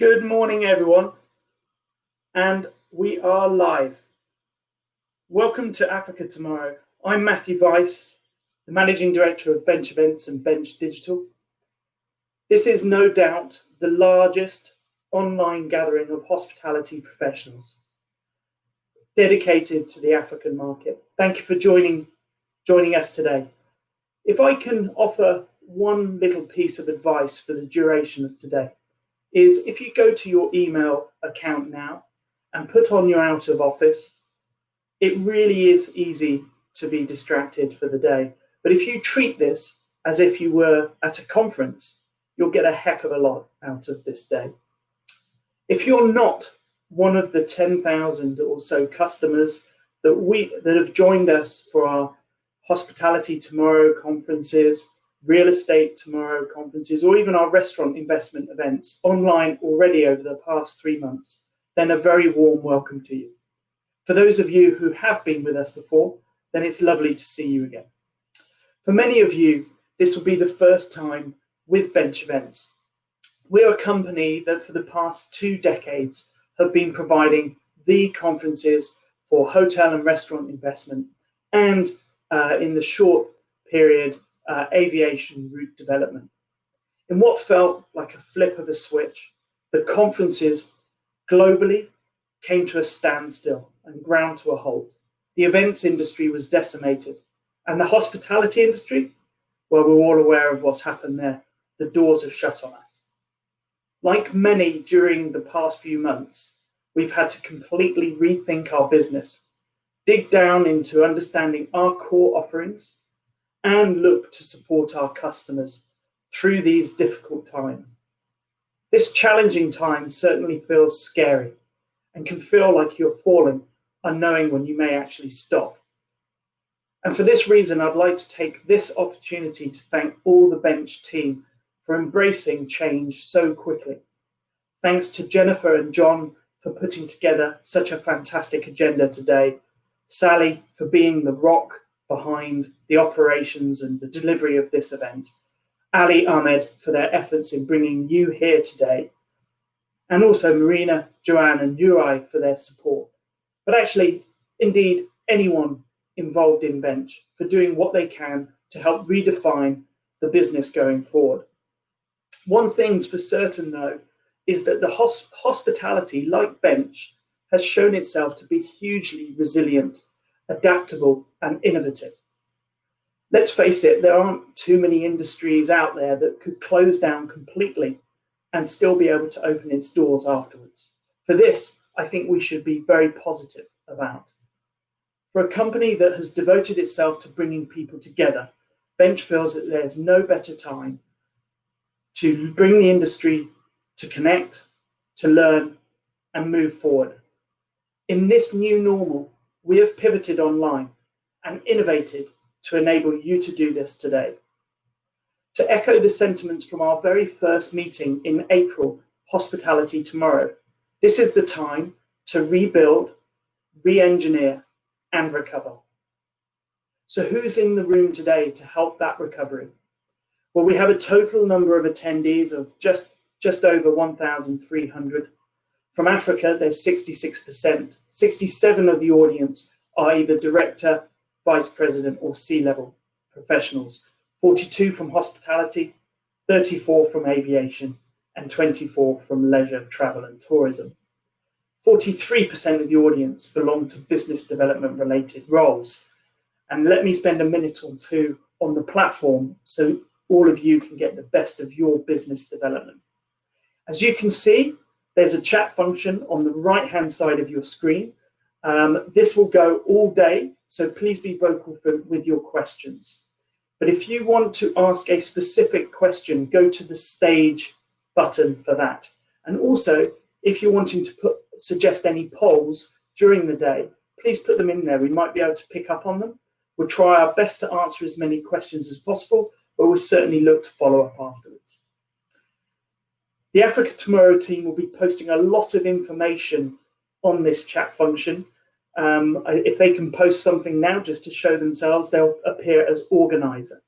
Good morning, everyone, and we are live. Welcome to Africa Tomorrow. I'm Matthew Weihs, the Managing Director of Bench Events and Bench Digital. This is no doubt the largest online gathering of hospitality professionals dedicated to the African market. Thank you for joining us today. If I can offer one little piece of advice for the duration of today, is if you go to your email account now and put on your out of office, it really is easy to be distracted for the day. But if you treat this as if you were at a conference, you'll get a heck of a lot out of this day. If you're not one of the 10,000 or so customers that have joined us for our Hospitality Tomorrow conferences, Real Estate Tomorrow conferences, or even our restaurant investment events online already over the past 3 months, then a very warm welcome to you. For those of you who have been with us before, then it's lovely to see you again. For many of you, this will be the first time with Bench Events. We're a company that for the past 2 decades have been providing the conferences for hotel and restaurant investment and in the short period, aviation route development. In what felt like a flip of a switch, the conferences globally came to a standstill and ground to a halt. The events industry was decimated, and the hospitality industry, well, we're all aware of what's happened there. The doors have shut on us. Like many during the past few months, we've had to completely rethink our business, dig down into understanding our core offerings, and look to support our customers through these difficult times. This challenging time certainly feels scary and can feel like you're falling, unknowing when you may actually stop. And for this reason, I'd like to take this opportunity to thank all the Bench team for embracing change so quickly. Thanks to Jennifer and John for putting together such a fantastic agenda today, Sally for being the rock behind the operations and the delivery of this event, Ali Ahmed for their efforts in bringing you here today, and also Marina, Joanne and Uri for their support. But actually, indeed, anyone involved in Bench for doing what they can to help redefine the business going forward. One thing's for certain, though, is that the hospitality, like Bench, has shown itself to be hugely resilient, adaptable and innovative. Let's face it, there aren't too many industries out there that could close down completely and still be able to open its doors afterwards. For this, I think we should be very positive about. For a company that has devoted itself to bringing people together, Bench feels that there's no better time to bring the industry to connect, to learn and move forward. In this new normal, we have pivoted online and innovated to enable you to do this today. To echo the sentiments from our very first meeting in April, Hospitality Tomorrow, this is the time to rebuild, re-engineer and recover. So who's in the room today to help that recovery? Well, we have a total number of attendees of just over 1,300. From Africa, there's 66%. 67 of the audience are either director, vice president, or C-level professionals. 42 from hospitality, 34 from aviation, and 24 from leisure, travel, and tourism. 43% of the audience belong to business development related roles. And let me spend a minute or two on the platform so all of you can get the best of your business development. As you can see, there's a chat function on the right-hand side of your screen. This will go all day, so please be vocal with your questions. But if you want to ask a specific question, go to the stage button for that. And also, if you're wanting to suggest any polls during the day, please put them in there. We might be able to pick up on them. We'll try our best to answer as many questions as possible, but we'll certainly look to follow up afterwards. The Africa Tomorrow team will be posting a lot of information on this chat function. If they can post something now just to show themselves, they'll appear as organizer.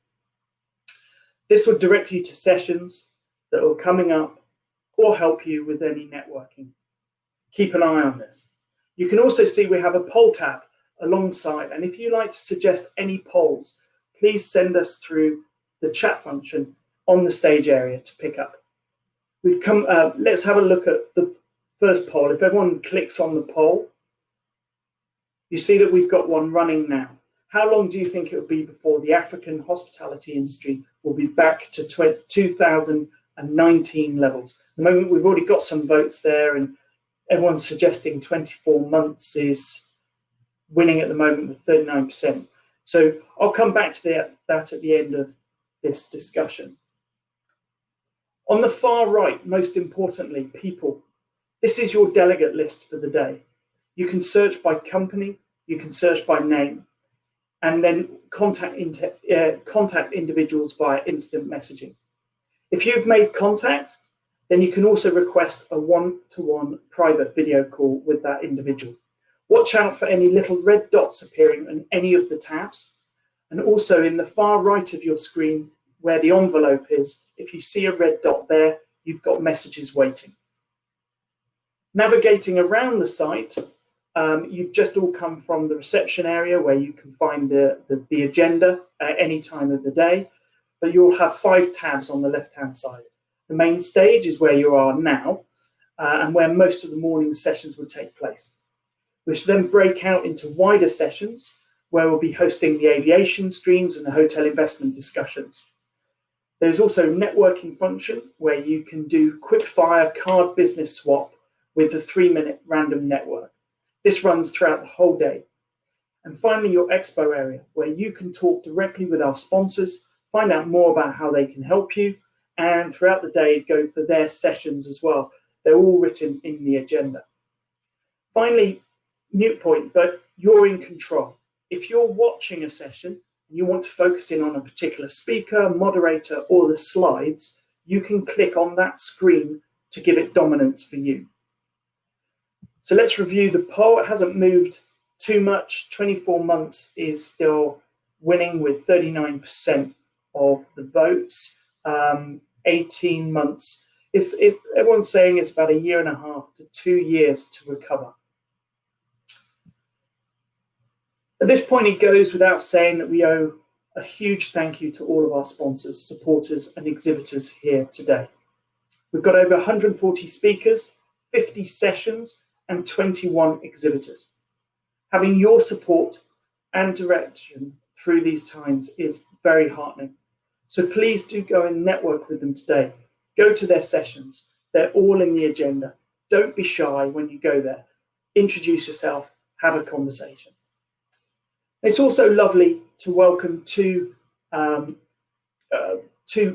This will direct you to sessions that are coming up or help you with any networking. Keep an eye on this. You can also see we have a poll tab alongside, and if you like to suggest any polls, please send us through the chat function on the stage area to pick up. Let's have a look at the first poll. If everyone clicks on the poll, you see that we've got one running now. How long do you think it will be before the African hospitality industry will be back to 2019 levels? At the moment, we've already got some votes there, and everyone's suggesting 24 months is winning at the moment with 39%. So I'll come back to that at the end of this discussion. On the far right, most importantly, people. This is your delegate list for the day. You can search by company, you can search by name, and then contact individuals via instant messaging. If you've made contact, then you can also request a one-to-one private video call with that individual. Watch out for any little red dots appearing on any of the tabs, and also in the far right of your screen where the envelope is, if you see a red dot there, you've got messages waiting. Navigating around the site, you've just all come from the reception area where you can find the agenda at any time of the day, but you'll have 5 tabs on the left-hand side. The main stage is where you are now, and where most of the morning sessions would take place, which then break out into wider sessions where we'll be hosting the aviation streams and the hotel investment discussions. There's also a networking function where you can do quick-fire card business swap with a 3-minute random network. This runs throughout the whole day. And finally, your expo area, where you can talk directly with our sponsors, find out more about how they can help you, and throughout the day, go for their sessions as well. They're all written in the agenda. Finally, mute point, but you're in control. If you're watching a session, and you want to focus in on a particular speaker, moderator, or the slides, you can click on that screen to give it dominance for you. So let's review the poll. It hasn't moved too much. 24 months is still winning with 39% of the votes. 18 months, everyone's saying it's about 1.5 to 2 years to recover. At this point, it goes without saying that we owe a huge thank you to all of our sponsors, supporters, and exhibitors here today. We've got over 140 speakers, 50 sessions, and 21 exhibitors. Having your support and direction through these times is very heartening. So please do go and network with them today. Go to their sessions. They're all in the agenda. Don't be shy when you go there. Introduce yourself, have a conversation. It's also lovely to welcome two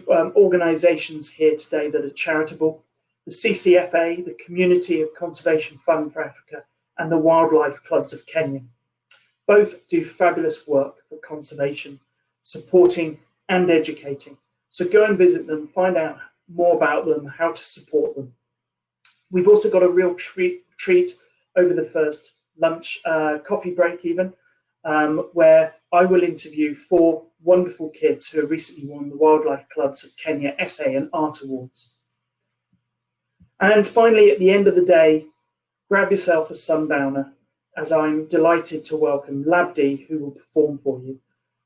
organisations here today that are charitable: the CCFA, the Community of Conservation Fund for Africa, and the Wildlife Clubs of Kenya. Both do fabulous work for conservation, supporting and educating. So go and visit them, find out more about them, how to support them. We've also got a real treat over the first lunch, coffee break even, where I will interview 4 wonderful kids who have recently won the Wildlife Clubs of Kenya Essay and Art Awards. And finally, at the end of the day, grab yourself a sundowner, as I'm delighted to welcome Labdi, who will perform for you.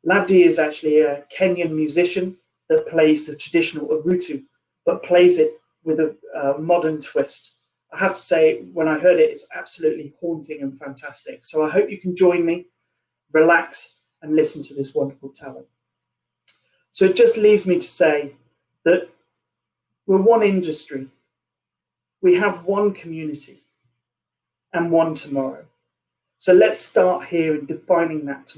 Labdi is actually a Kenyan musician that plays the traditional Urutu, but plays it with a modern twist. I have to say, when I heard it, it's absolutely haunting and fantastic. So I hope you can join me, relax, and listen to this wonderful talent. So it just leaves me to say that we're one industry. We have one community and one tomorrow. So let's start here in defining that tomorrow.